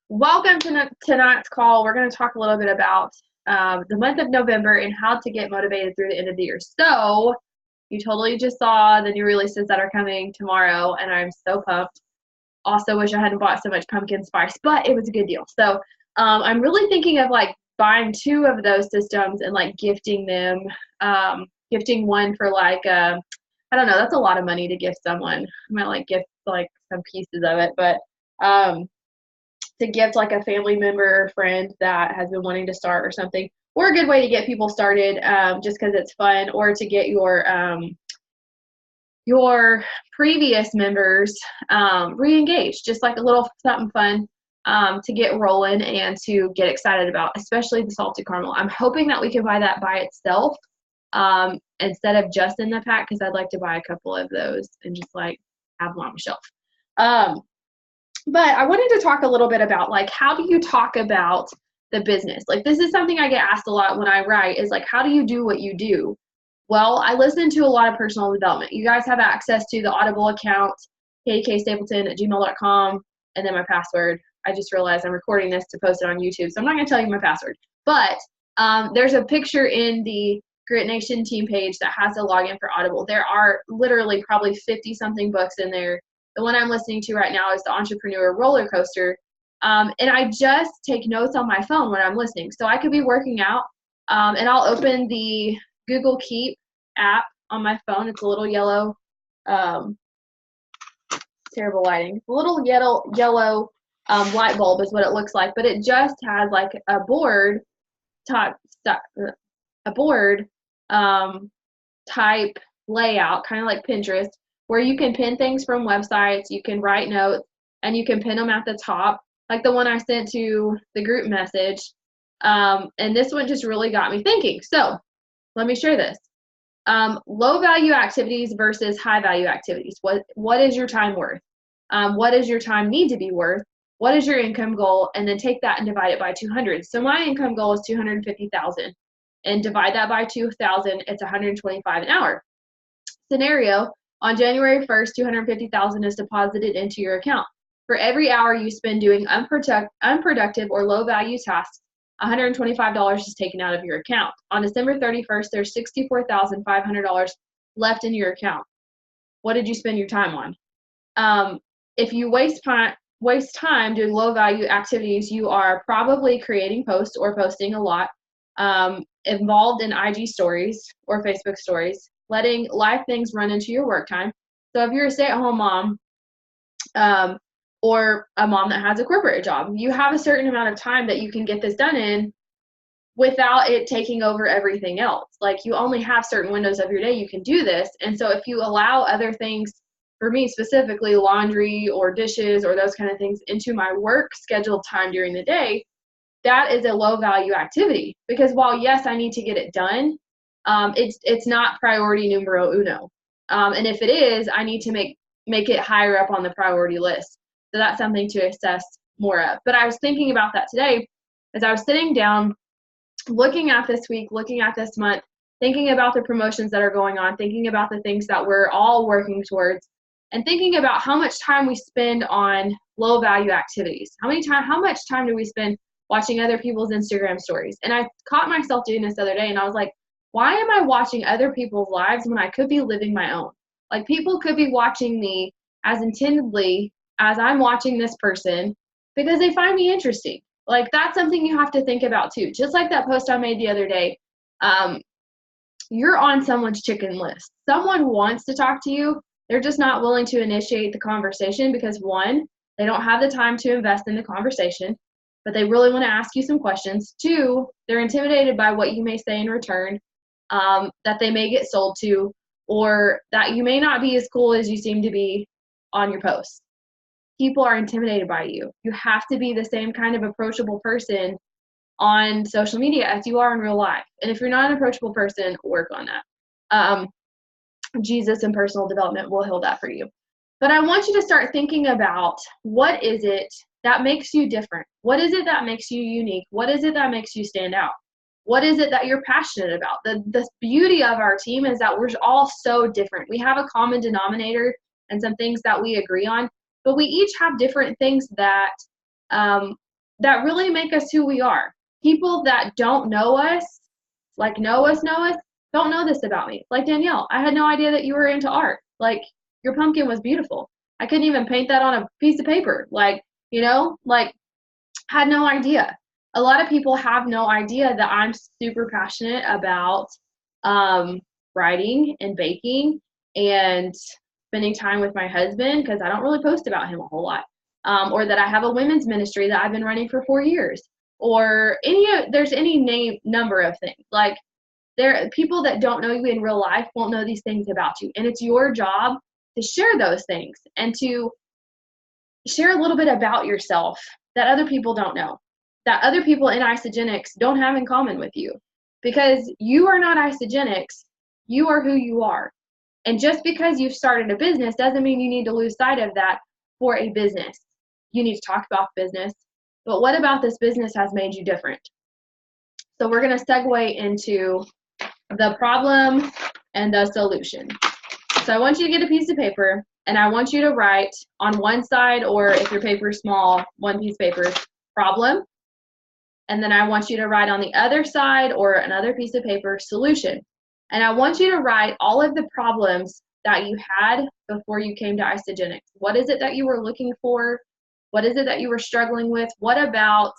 Welcome to tonight's call. We're going to talk a little bit about the month of November and how to get motivated through the end of the year. So, you totally just saw the new releases that are coming tomorrow, and I'm so pumped. Also, wish I hadn't bought so much pumpkin spice, but it was a good deal. So, I'm really thinking of like buying 2 of those systems and like gifting them. Gifting one for like I don't know, that's a lot of money to gift someone. I might like gift like some pieces of it, but um, to gift like a family member or friend that has been wanting to start or something, or a good way to get people started, just because it's fun, or to get your previous members re-engaged, just like a little something fun to get rolling and to get excited about, especially the salted caramel. I'm hoping that we can buy that by itself instead of just in the pack, because I'd like to buy a couple of those and just like have them on my shelf. But I wanted to talk a little bit about like, how do you talk about the business? Like, this is something I get asked a lot when I write, is like, how do you do what you do? Well, I listen to a lot of personal development. You guys have access to the Audible account, kstapleton@gmail.com, and then my password. I just realized I'm recording this to post it on YouTube, so I'm not going to tell you my password. But there's a picture in the Grit Nation team page that has a login for Audible. There are literally probably 50-something books in there. The one I'm listening to right now is the Entrepreneur Roller Coaster. And I just take notes on my phone when I'm listening. So I could be working out, and I'll open the Google Keep app on my phone. It's a little yellow, terrible lighting. A little yellow light bulb is what it looks like, but it just has like a board type layout, kind of like Pinterest, where you can pin things from websites, you can write notes, and you can pin them at the top, like the one I sent to the group message. And this one just really got me thinking. So let me share this. Low value activities versus high value activities. What is your time worth? What does your time need to be worth? What is your income goal? And then take that and divide it by 200. So my income goal is 250,000, and divide that by 2,000. It's 125 an hour. Scenario: on January 1st, 250,000 is deposited into your account. For every hour you spend doing unproductive or low value tasks, $125 is taken out of your account. On December 31st, there's $64,500 left in your account. What did you spend your time on? If you waste time doing low value activities, you are probably creating posts or posting a lot, involved in IG stories or Facebook stories, letting life things run into your work time. So if you're a stay-at-home mom, or a mom that has a corporate job, you have a certain amount of time that you can get this done in without it taking over everything else. Like, you only have certain windows of your day you can do this. And so if you allow other things, for me specifically, laundry or dishes or those kind of things, into my work scheduled time during the day, that is a low value activity. Because while yes, I need to get it done, it's not priority numero uno. And if it is, I need to make it higher up on the priority list. So that's something to assess more of. But I was thinking about that today as I was sitting down, looking at this week, looking at this month, thinking about the promotions that are going on, thinking about the things that we're all working towards, and thinking about how much time we spend on low value activities. How much time do we spend watching other people's Instagram stories? And I caught myself doing this the other day, and I was like, why am I watching other people's lives when I could be living my own? Like, people could be watching me as intently as I'm watching this person because they find me interesting. Like, that's something you have to think about too. Just like that post I made the other day, you're on someone's chicken list. Someone wants to talk to you. They're just not willing to initiate the conversation because, one, they don't have the time to invest in the conversation, but they really want to ask you some questions. Two, they're intimidated by what you may say in return, that they may get sold to, or that you may not be as cool as you seem to be on your posts. People are intimidated by you. You have to be the same kind of approachable person on social media as you are in real life. And if you're not an approachable person, work on that. Jesus and personal development will heal that for you. But I want you to start thinking about, what is it that makes you different? What is it that makes you unique? What is it that makes you stand out? What is it that you're passionate about? The beauty of our team is that we're all so different. We have a common denominator and some things that we agree on, but we each have different things that that really make us who we are. People that don't know us, like know us, don't know this about me. Like Danielle, I had no idea that you were into art. Like your pumpkin was beautiful. I couldn't even paint that on a piece of paper. Like, like had no idea. A lot of people have no idea that I'm super passionate about writing and baking and spending time with my husband, because I don't really post about him a whole lot. Or that I have a women's ministry that I've been running for 4 years, or there's any number of things. Like people that don't know you in real life won't know these things about you, and it's your job to share those things and to share a little bit about yourself that other people don't know, that other people in Isagenix don't have in common with you, because you are not Isagenix, you are who you are. And just because you've started a business doesn't mean you need to lose sight of that for a business. You need to talk about business, but what about this business has made you different? So we're going to segue into the problem and the solution. So I want you to get a piece of paper, and I want you to write on one side, or if your paper is small, one piece of paper, problem. And then I want you to write on the other side, or another piece of paper, solution. And I want you to write all of the problems that you had before you came to Isagenix. What is it that you were looking for? What is it that you were struggling with? What about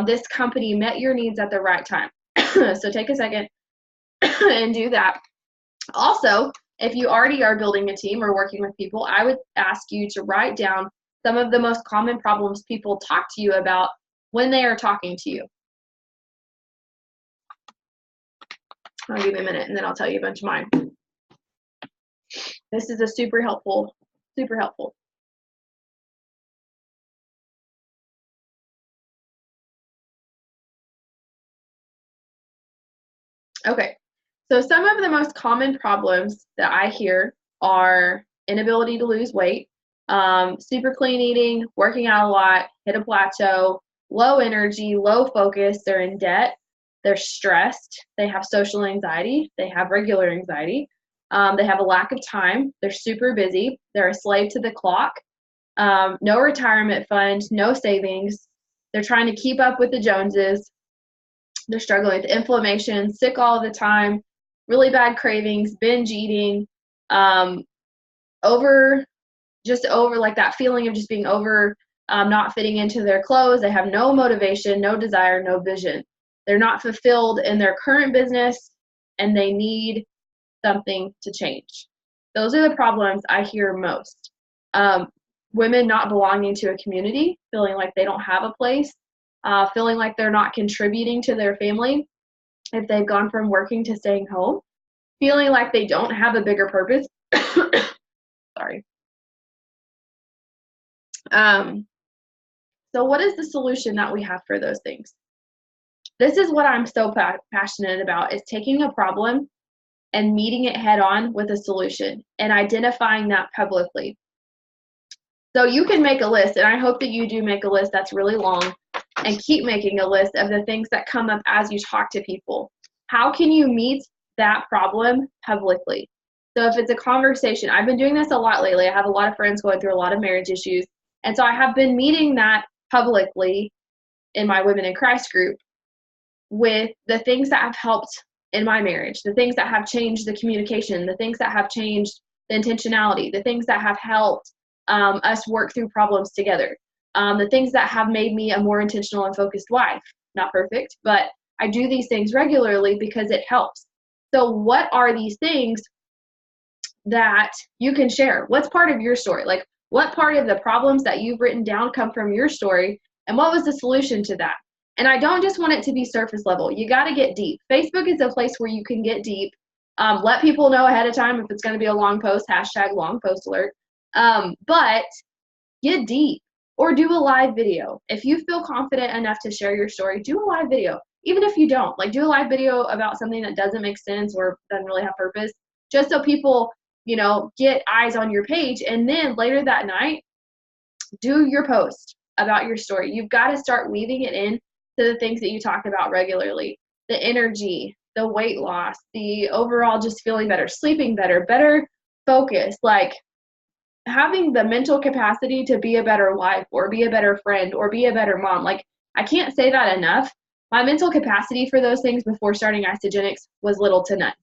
this company met your needs at the right time? So take a second and do that. Also, if you already are building a team or working with people, I would ask you to write down some of the most common problems people talk to you about when they are talking to you. I'll give you a minute and then I'll tell you a bunch of mine. This is a super helpful. Okay, so some of the most common problems that I hear are inability to lose weight, super clean eating, working out a lot, hit a plateau, low energy, low focus, they're in debt, they're stressed, they have social anxiety, they have regular anxiety, they have a lack of time, they're super busy, they're a slave to the clock, no retirement fund, no savings, they're trying to keep up with the Joneses, they're struggling with inflammation, sick all the time, really bad cravings, binge eating, over like that feeling of just being over, not fitting into their clothes. They have no motivation, no desire, no vision. They're not fulfilled in their current business, and they need something to change. Those are the problems I hear most. Women not belonging to a community, feeling like they don't have a place, feeling like they're not contributing to their family if they've gone from working to staying home, feeling like they don't have a bigger purpose. Sorry. So what is the solution that we have for those things? This is what I'm so passionate about, is taking a problem and meeting it head on with a solution and identifying that publicly. So you can make a list, and I hope that you do make a list that's really long, and keep making a list of the things that come up as you talk to people. How can you meet that problem publicly? So if it's a conversation, I've been doing this a lot lately. I have a lot of friends going through a lot of marriage issues. And so I have been meeting that publicly in my Women in Christ group with the things that have helped in my marriage, the things that have changed the communication, the things that have changed the intentionality, the things that have helped us work through problems together, the things that have made me a more intentional and focused wife. Not perfect, but I do these things regularly because it helps. So what are these things that you can share? What's part of your story? Like, what part of the problems that you've written down come from your story, and what was the solution to that? And I don't just want it to be surface level. You got to get deep. Facebook is a place where you can get deep. Let people know ahead of time if it's going to be a long post, hashtag long post alert. But get deep, or do a live video. If you feel confident enough to share your story, do a live video. Even if you don't, like, do a live video about something that doesn't make sense or doesn't really have purpose, just so people, get eyes on your page. And then later that night, do your post about your story. You've got to start weaving it in to the things that you talk about regularly. The energy, the weight loss, the overall just feeling better, sleeping better, better focus. Like, having the mental capacity to be a better wife or be a better friend or be a better mom. Like, I can't say that enough. My mental capacity for those things before starting Isagenix was little to none.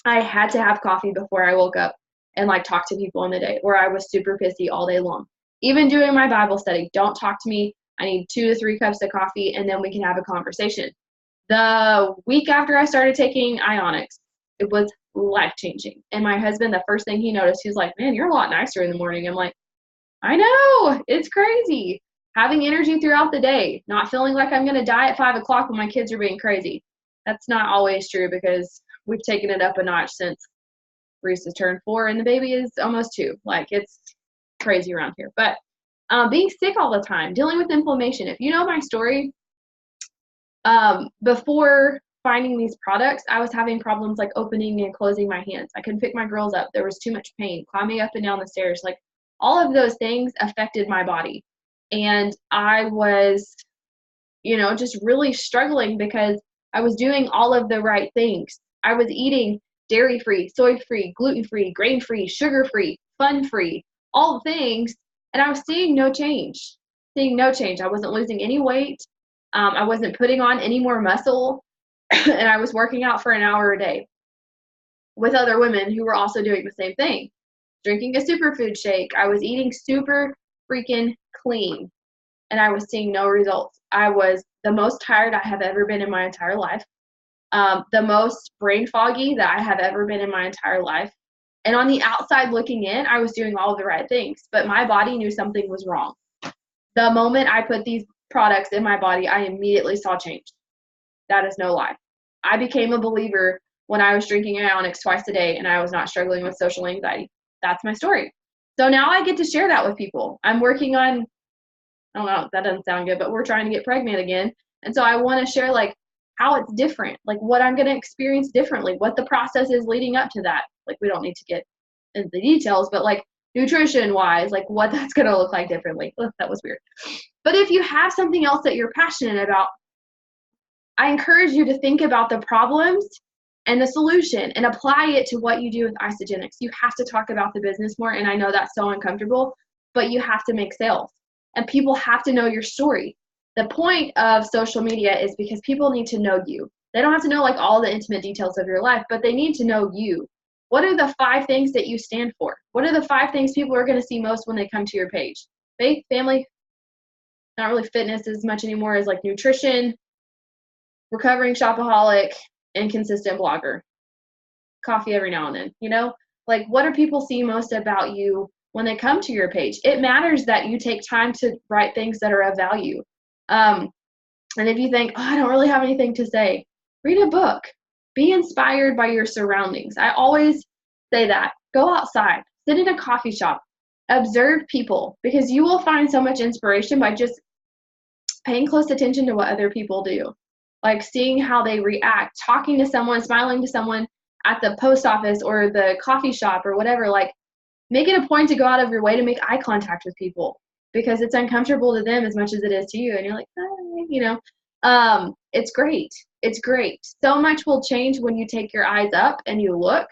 I had to have coffee before I woke up and like talk to people in the day, or I was super pissy all day long. Even doing my Bible study, don't talk to me. I need 2 to 3 cups of coffee and then we can have a conversation. The week after I started taking Ionics, it was life changing. And my husband, the first thing he noticed, he was like, "Man, you're a lot nicer in the morning." I'm like, "I know, it's crazy." Having energy throughout the day, not feeling like I'm going to die at 5 o'clock when my kids are being crazy. That's not always true because we've taken it up a notch since Reese has turned 4 and the baby is almost 2. Like, it's crazy around here. But being sick all the time, dealing with inflammation. If you know my story, before finding these products, I was having problems like opening and closing my hands. I couldn't pick my girls up. There was too much pain, climbing up and down the stairs. Like, all of those things affected my body. And I was, just really struggling because I was doing all of the right things. I was eating dairy-free, soy-free, gluten-free, grain-free, sugar-free, fun-free, all the things. And I was seeing no change. I wasn't losing any weight. I wasn't putting on any more muscle. And I was working out for an hour a day with other women who were also doing the same thing. Drinking a superfood shake. I was eating super freaking clean. And I was seeing no results. I was the most tired I have ever been in my entire life. The most brain foggy that I have ever been in my entire life. And on the outside looking in, I was doing all of the right things, but my body knew something was wrong. The moment I put these products in my body, I immediately saw change. That is no lie. I became a believer when I was drinking Ionics twice a day and I was not struggling with social anxiety. That's my story. So now I get to share that with people. I'm working on, I don't know, that doesn't sound good, but we're trying to get pregnant again. And so I want to share like how it's different, like what I'm going to experience differently, what the process is leading up to that. Like, we don't need to get into the details, but like nutrition wise, like what that's going to look like differently. Ugh, that was weird. But if you have something else that you're passionate about, I encourage you to think about the problems and the solution and apply it to what you do with Isagenix. You have to talk about the business more, and I know that's so uncomfortable, but you have to make sales. And people have to know your story. The point of social media is because people need to know you. They don't have to know like all the intimate details of your life, but they need to know you. What are the 5 things that you stand for? What are the 5 things people are going to see most when they come to your page? Faith, family, not really fitness as much anymore as like nutrition, recovering shopaholic, and consistent blogger. Coffee every now and then, Like, what do people see most about you when they come to your page? It matters that you take time to write things that are of value. And if you think, I don't really have anything to say, read a book. Be inspired by your surroundings. I always say that. Go outside. Sit in a coffee shop. Observe people, because you will find so much inspiration by just paying close attention to what other people do. Like seeing how they react, talking to someone, smiling to someone at the post office or the coffee shop or whatever. Like, make it a point to go out of your way to make eye contact with people, because it's uncomfortable to them as much as it is to you. And you're like, it's great. It's great. So much will change when you take your eyes up and you look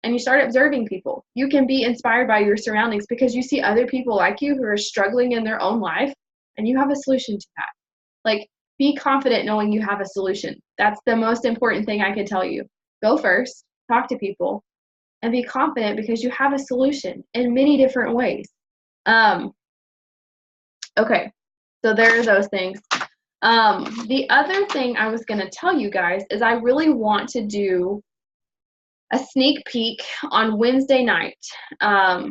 and you start observing people. You can be inspired by your surroundings because you see other people like you who are struggling in their own life, and you have a solution to that. Like, be confident knowing you have a solution. That's the most important thing I can tell you. Go first, talk to people, and be confident because you have a solution in many different ways. Okay, so there are those things. The other thing I was going to tell you guys is I really want to do a sneak peek on Wednesday night. I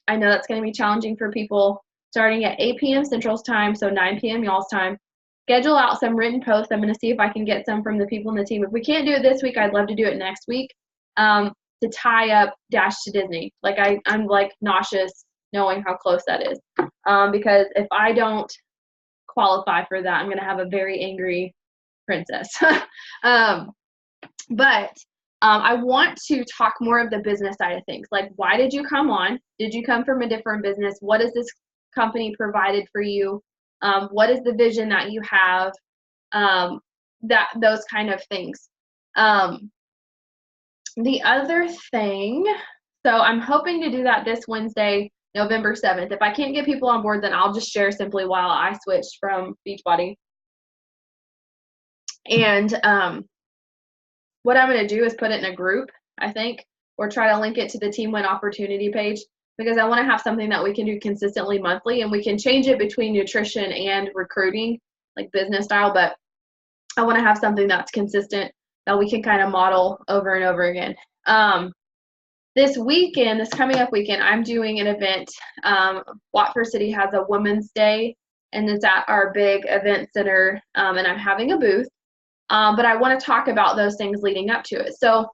know that's going to be challenging for people, starting at 8 p.m. Central's time, so 9 p.m. y'all's time. Schedule out some written posts. I'm going to see if I can get some from the people in the team. If we can't do it this week, I'd love to do it next week, to tie up Dash to Disney. Like, I'm like nauseous knowing how close that is, because if I don't qualify for that, I'm going to have a very angry princess. But I want to talk more of the business side of things. Like, why did you come on? Did you come from a different business? What has this company provided for you? What is the vision that you have? Those kind of things. The other thing, So I'm hoping to do that this Wednesday, November 7th. If I can't get people on board, then I'll just share simply while I switched from Beachbody. And what I'm going to do is put it in a group, I think, or try to link it to the Team Win Opportunity page, because I want to have something that we can do consistently monthly, and we can change it between nutrition and recruiting, like business style, but I want to have something that's consistent that we can kind of model over and over again. This weekend, this coming up weekend, I'm doing an event. Watford City has a Women's Day, and it's at our big event center, and I'm having a booth. But I want to talk about those things leading up to it. So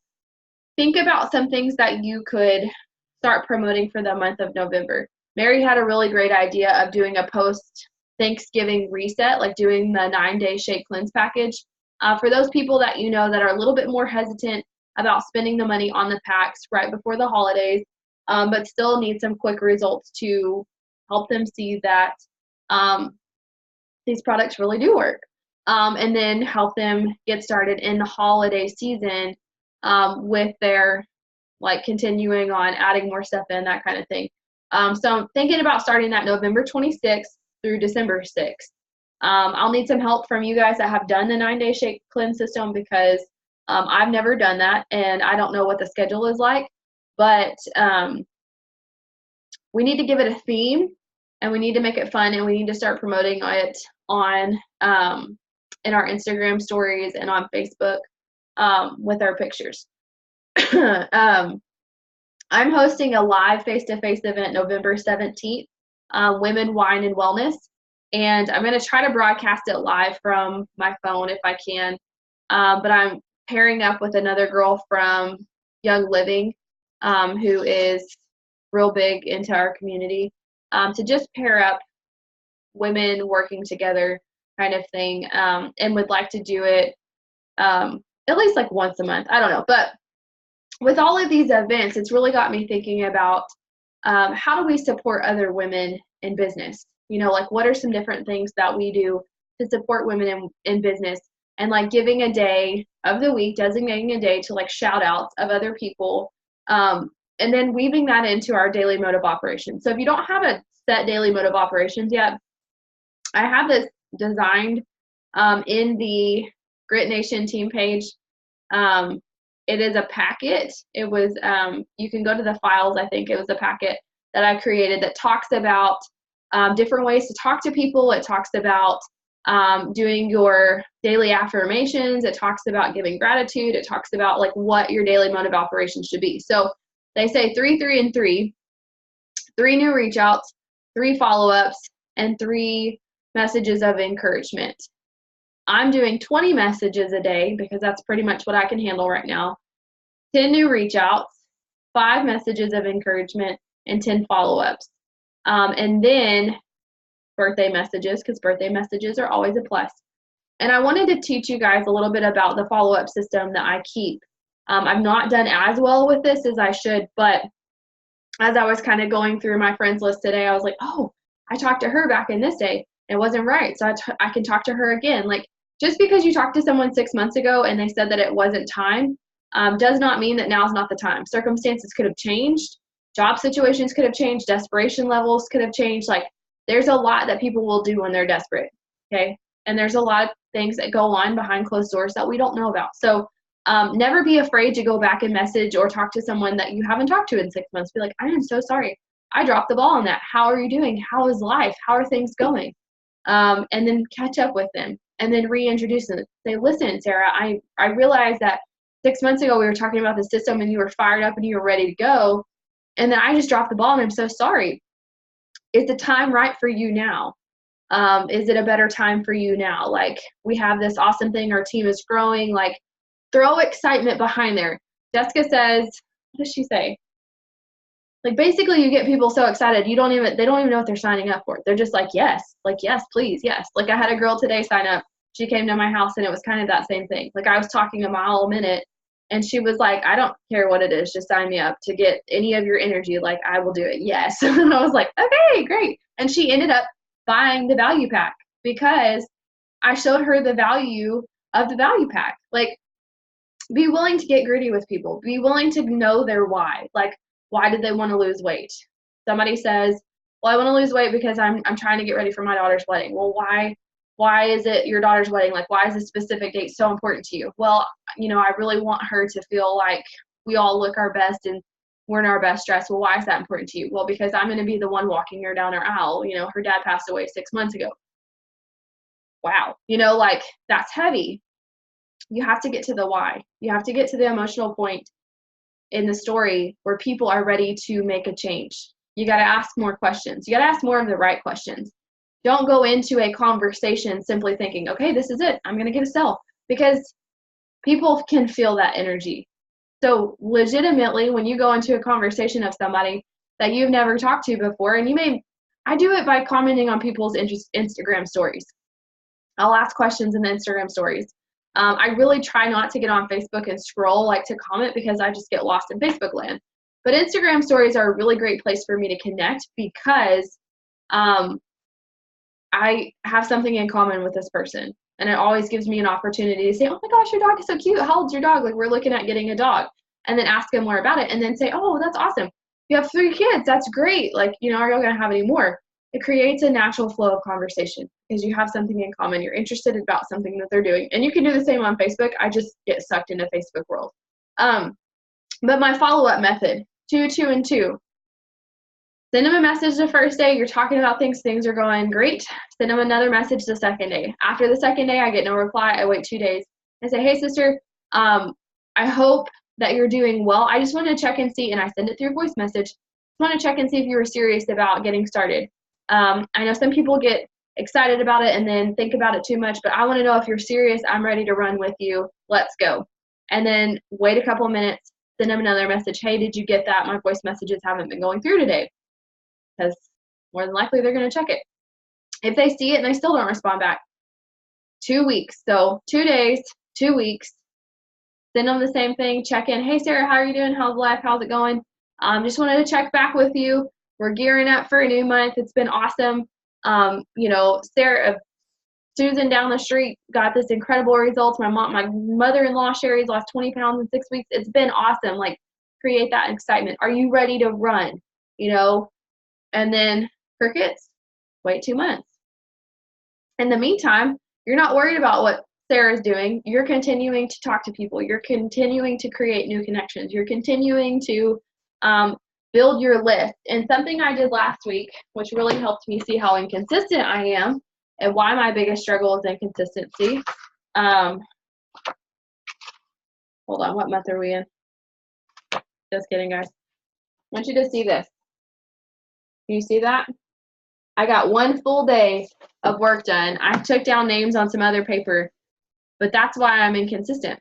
think about some things that you could start promoting for the month of November. Mary had a really great idea of doing a post-Thanksgiving reset, like doing the 9-day Shake Cleanse package. For those people that you know that are a little bit more hesitant about spending the money on the packs right before the holidays, but still need some quick results to help them see that these products really do work. And then help them get started in the holiday season with their, like, continuing on adding more stuff in, that kind of thing. So I'm thinking about starting that November 26th through December 6th. I'll need some help from you guys that have done the 9-day Shake Cleanse system, because I've never done that, and I don't know what the schedule is like, but we need to give it a theme, and we need to make it fun, and we need to start promoting it on in our Instagram stories and on Facebook with our pictures. I'm hosting a live face-to-face event November 17th, Women, Wine, and Wellness. And I'm going to try to broadcast it live from my phone if I can. But I'm pairing up with another girl from Young Living, who is real big into our community, to just pair up women working together kind of thing, and would like to do it at least like once a month. I don't know. But with all of these events, it's really got me thinking about how do we support other women in business? You know, like, what are some different things that we do to support women in business? And like giving a day of the week, designating a day to like shout outs of other people, and then weaving that into our daily mode of operation. So if you don't have a set daily mode of operations yet, I have this designed in the Grit Nation team page. It is a packet. It was, you can go to the files, I think it was a packet that I created that talks about different ways to talk to people. It talks about doing your daily affirmations. It talks about giving gratitude. It talks about like what your daily mode of operation should be. So they say 3, 3, and 3. 3 new reach outs, 3 follow-ups, and 3 messages of encouragement. I'm doing 20 messages a day because that's pretty much what I can handle right now. 10 new reach outs, 5 messages of encouragement, and 10 follow-ups. And then birthday messages, because birthday messages are always a plus. And I wanted to teach you guys a little bit about the follow-up system that I keep. I've not done as well with this as I should, but as I was kind of going through my friends list today, I was like, oh, I talked to her back in this day. It wasn't right. So I can talk to her again. Like, just because you talked to someone 6 months ago and they said that it wasn't time, does not mean that now's not the time. Circumstances could have changed. Job situations could have changed. Desperation levels could have changed. Like, there's a lot that people will do when they're desperate, okay? And there's a lot of things that go on behind closed doors that we don't know about. So never be afraid to go back and message or talk to someone that you haven't talked to in 6 months. Be like, I am so sorry. I dropped the ball on that. How are you doing? How is life? How are things going? And then catch up with them and then reintroduce them. Say, listen, Sarah, I realized that 6 months ago we were talking about the system and you were fired up and you were ready to go. And then I just dropped the ball and I'm so sorry. Is the time right for you now? Is it a better time for you now? Like, we have this awesome thing. Our team is growing. Like, throw excitement behind there. Jessica says, what does she say? Like, basically you get people so excited, they don't even know what they're signing up for. They're just like, yes, please, yes. Like, I had a girl today sign up. She came to my house and it was kind of that same thing. Like, I was talking a mile a minute and she was like, I don't care what it is, just sign me up to get any of your energy. Like, I will do it. Yes. And I was like, okay, great. And she ended up buying the value pack because I showed her the value of the value pack. Like, be willing to get gritty with people. Be willing to know their why. Like, Why did they want to lose weight? Somebody says, well, I want to lose weight because I'm trying to get ready for my daughter's wedding. Well, why is it your daughter's wedding? Like, why is this specific date so important to you? Well, I really want her to feel like we all look our best and we're in our best dress. Well, why is that important to you? Well, because I'm going to be the one walking her down her aisle. Her dad passed away 6 months ago. Wow. Like, that's heavy. You have to get to the why. You have to get to the emotional point in the story where people are ready to make a change. You got to ask more questions. You got to ask more of the right questions. Don't go into a conversation simply thinking, okay, this is it. I'm going to get a sell, because people can feel that energy. So legitimately, when you go into a conversation of somebody that you've never talked to before, and I do it by commenting on people's Instagram stories. I'll ask questions in the Instagram stories. I really try not to get on Facebook and scroll to comment, because I just get lost in Facebook land. But Instagram stories are a really great place for me to connect, because I have something in common with this person. And it always gives me an opportunity to say, oh my gosh, your dog is so cute. How old's your dog? Like, we're looking at getting a dog. And then ask them more about it. And then say, oh, that's awesome. You have 3 kids. That's great. Like, are y'all going to have any more? It creates a natural flow of conversation because you have something in common. You're interested about something that they're doing. And you can do the same on Facebook. I just get sucked into Facebook world. But my follow-up method, 2, 2, and 2. Send them a message the first day. You're talking about things. Things are going great. Send them another message the second day. After the second day, I get no reply. I wait 2 days. I say, hey, sister, I hope that you're doing well. I just wanted to check and see, and I send it through a voice message. I want to check and see if you were serious about getting started. I know some people get excited about it and then think about it too much, but I want to know if you're serious. I'm ready to run with you. Let's go. And then wait a couple of minutes, send them another message. Hey, did you get that? My voice messages haven't been going through today. Because more than likely they're going to check it. If they see it and they still don't respond back, 2 weeks. So 2 days, 2 weeks. Send them the same thing. Check in. Hey, Sarah, how are you doing? How's life? How's it going? Just wanted to check back with you. We're gearing up for a new month. It's been awesome. Susan down the street got this incredible results. My mother-in-law Sherry's lost 20 pounds in 6 weeks. It's been awesome. Like, create that excitement. Are you ready to run? And then crickets, wait 2 months. In the meantime, you're not worried about what Sarah's doing. You're continuing to talk to people. You're continuing to create new connections. You're continuing to build your list. And something I did last week, which really helped me see how inconsistent I am and why my biggest struggle is inconsistency. Hold on, what month are we in? Just kidding, guys. I want you to see this. Can you see that? I got 1 full day of work done. I took down names on some other paper, but that's why I'm inconsistent.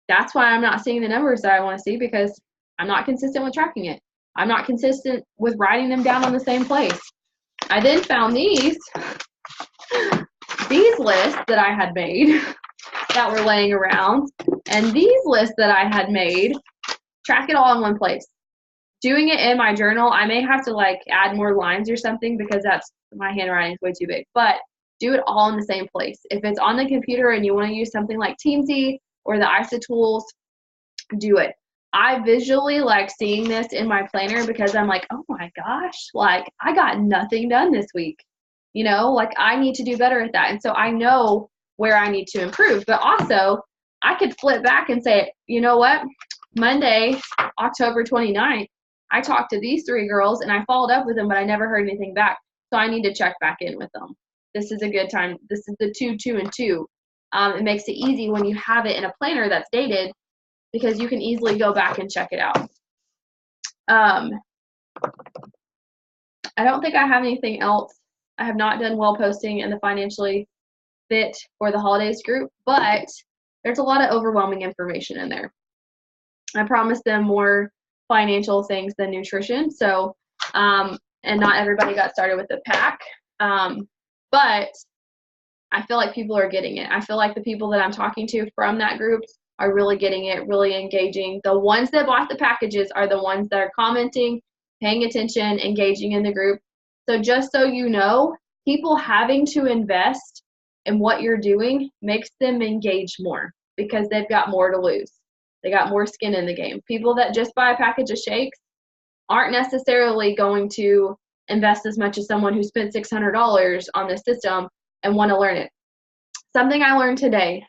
That's why I'm not seeing the numbers that I want to see, because I'm not consistent with tracking it. I'm not consistent with writing them down on the same place. I then found these lists that I had made that were laying around, and these lists that I had made, track it all in one place. Doing it in my journal, I may have to add more lines or something, because my handwriting is way too big, but do it all in the same place. If it's on the computer and you want to use something like Teamsy or the ISA tools, do it. I visually like seeing this in my planner, because I'm like, oh my gosh, I got nothing done this week. I need to do better at that. And so I know where I need to improve. But also, I could flip back and say, you know what? Monday, October 29th, I talked to these 3 girls and I followed up with them, but I never heard anything back. So I need to check back in with them. This is a good time. This is the 2, 2, and 2. It makes it easy when you have it in a planner that's dated, because you can easily go back and check it out. I don't think I have anything else. I have not done well posting in the financially fit for the holidays group, but there's a lot of overwhelming information in there. I promised them more financial things than nutrition. So, and not everybody got started with the pack. But I feel like people are getting it. I feel like the people that I'm talking to from that group are really getting it, really engaging. The ones that bought the packages are the ones that are commenting, paying attention, engaging in the group. So just so you know, people having to invest in what you're doing makes them engage more, because they've got more to lose. They got more skin in the game. People that just buy a package of shakes, aren't necessarily going to invest as much as someone who spent $600 on this system and want to learn it. Something I learned today,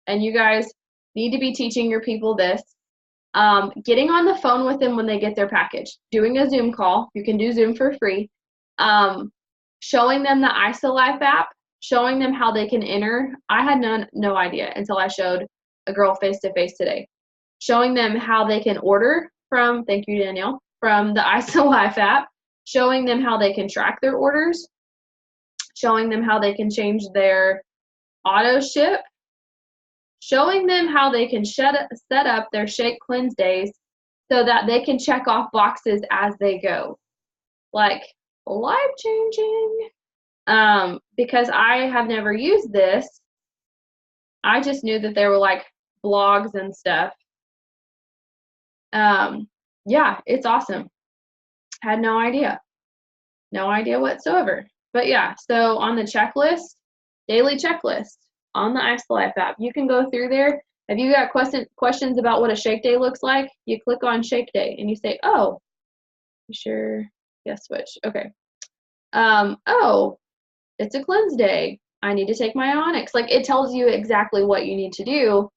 and you guys need to be teaching your people this, getting on the phone with them when they get their package, doing a Zoom call. You can do Zoom for free. Showing them the ISOLife app, showing them how they can enter. I had no idea until I showed a girl face-to-face today. Showing them how they can order from, thank you, Danielle, from the ISOLife app, showing them how they can track their orders, showing them how they can change their auto ship, showing them how they can set up their shake cleanse days so that they can check off boxes as they go. Like, life changing. Because I have never used this. I just knew that there were like blogs and stuff. Yeah, it's awesome. Had no idea whatsoever. But yeah, so on the checklist, daily checklist on the ISOLife app, you can go through there. If you got questions about what a shake day looks like, you click on shake day and you say, oh, you sure? Yes, switch. Okay. Oh, it's a cleanse day. I need to take my ionics. Like, it tells you exactly what you need to do.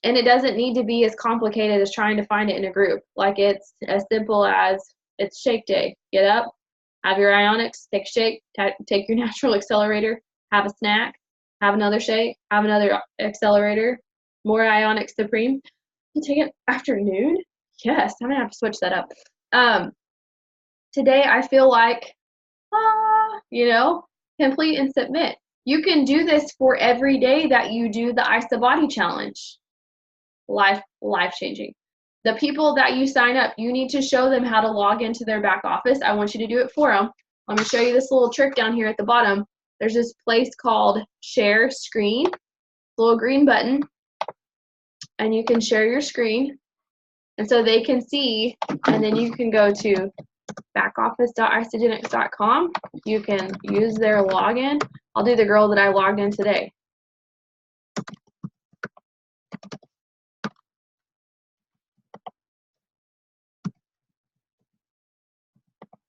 And it doesn't need to be as complicated as trying to find it in a group. Like, it's as simple as it's shake day. Get up, have your ionics, take a shake, take your natural accelerator, have a snack, have another shake, have another accelerator, more ionic supreme. You take it afternoon? Yes, I'm gonna have to switch that up. Today I feel like, complete and submit. You can do this for every day that you do the ISA Body Challenge. Life changing. The people that you sign up, you need to show them how to log into their back office. I want you to do it for them. Let me show you this little trick down here at the bottom. There's this place called Share Screen, little green button, and you can share your screen, and so they can see, and then you can go to backoffice.isogenics.com. You can use their login. I'll do the girl that I logged in today.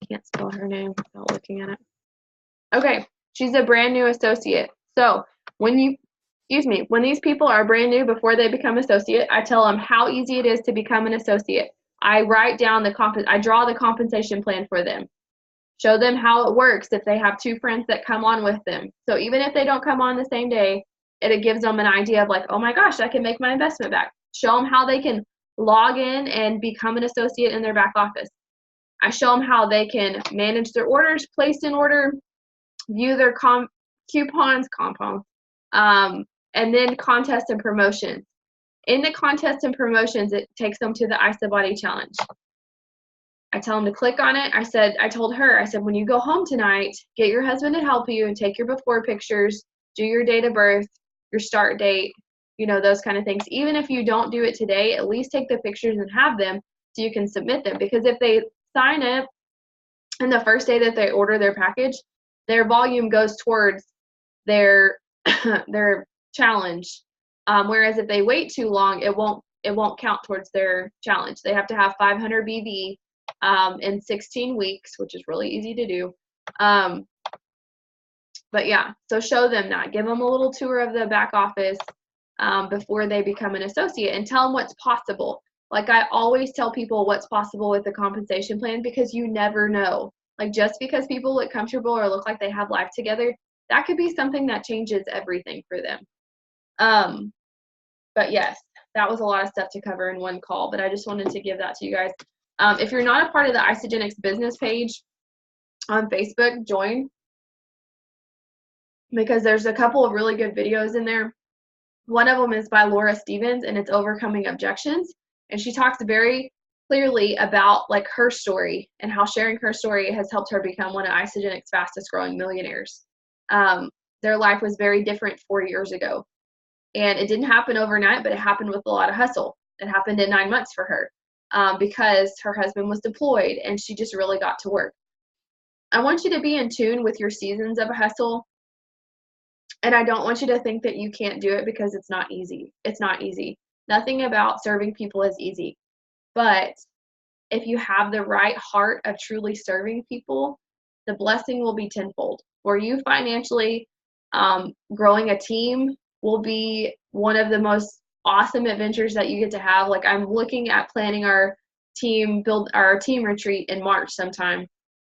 Can't spell her name without looking at it. Okay, she's a brand new associate. So when these people are brand new before they become associate, I tell them how easy it is to become an associate. I write down I draw the compensation plan for them. Show them how it works if they have two friends that come on with them. So even if they don't come on the same day, it gives them an idea of like, oh my gosh, I can make my investment back. Show them how they can log in and become an associate in their back office. I show them how they can manage their orders, place an order, view their coupons, and then contests and promotions. In the contests and promotions, it takes them to the ISA Body Challenge. I tell them to click on it. I told her, when you go home tonight, get your husband to help you and take your before pictures, do your date of birth, your start date, those kind of things. Even if you don't do it today, at least take the pictures and have them so you can submit them. Because if they sign up and the first day that they order their package, their volume goes towards their challenge. Whereas if they wait too long, it won't count towards their challenge. They have to have 500 BV in 16 weeks, which is really easy to do. But yeah, so show them that. Give them a little tour of the back office before they become an associate, and tell them what's possible. Like, I always tell people what's possible with the compensation plan, because you never know. Like, just because people look comfortable or look like they have life together, that could be something that changes everything for them. But yes, that was a lot of stuff to cover in one call, but I just wanted to give that to you guys. If you're not a part of the Isogenics business page on Facebook, join, because there's a couple of really good videos in there. One of them is by Laura Stevens, and it's Overcoming Objections. And she talks very clearly about like her story and how sharing her story has helped her become one of Isogenics' fastest growing millionaires. Their life was very different 4 years ago. And it didn't happen overnight, but it happened with a lot of hustle. It happened in 9 months for her because her husband was deployed and she just really got to work. I want you to be in tune with your seasons of hustle. And I don't want you to think that you can't do it, because it's not easy. It's not easy. Nothing about serving people is easy. But if you have the right heart of truly serving people, the blessing will be tenfold. For you financially, growing a team will be one of the most awesome adventures that you get to have. Like, I'm looking at planning our team retreat in March sometime,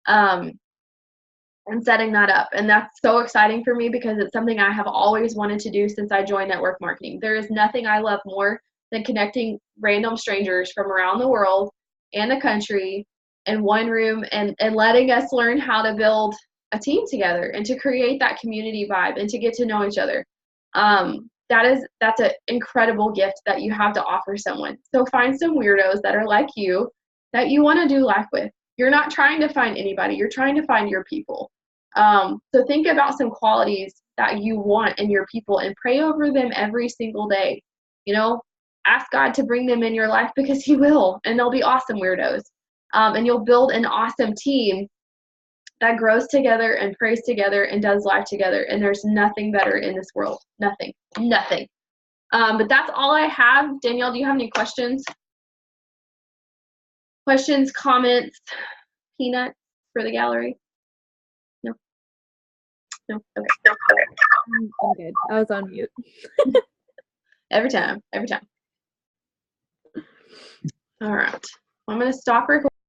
and setting that up. And that's so exciting for me because it's something I have always wanted to do since I joined network marketing. There is nothing I love more than connecting random strangers from around the world and the country in one room, and letting us learn how to build a team together and to create that community vibe and to get to know each other. That's an incredible gift that you have to offer someone. So find some weirdos that are like you that you want to do life with. You're not trying to find anybody. You're trying to find your people. So think about some qualities that you want in your people and pray over them every single day. You know, ask God to bring them in your life, because He will, and they'll be awesome weirdos. And you'll build an awesome team that grows together and prays together and does life together. And there's nothing better in this world. Nothing. But that's all I have. Danielle, do you have any questions? Questions, comments, peanuts for the gallery? No? No? Okay. I'm good. I was on mute. Every time. All right. I'm going to stop recording.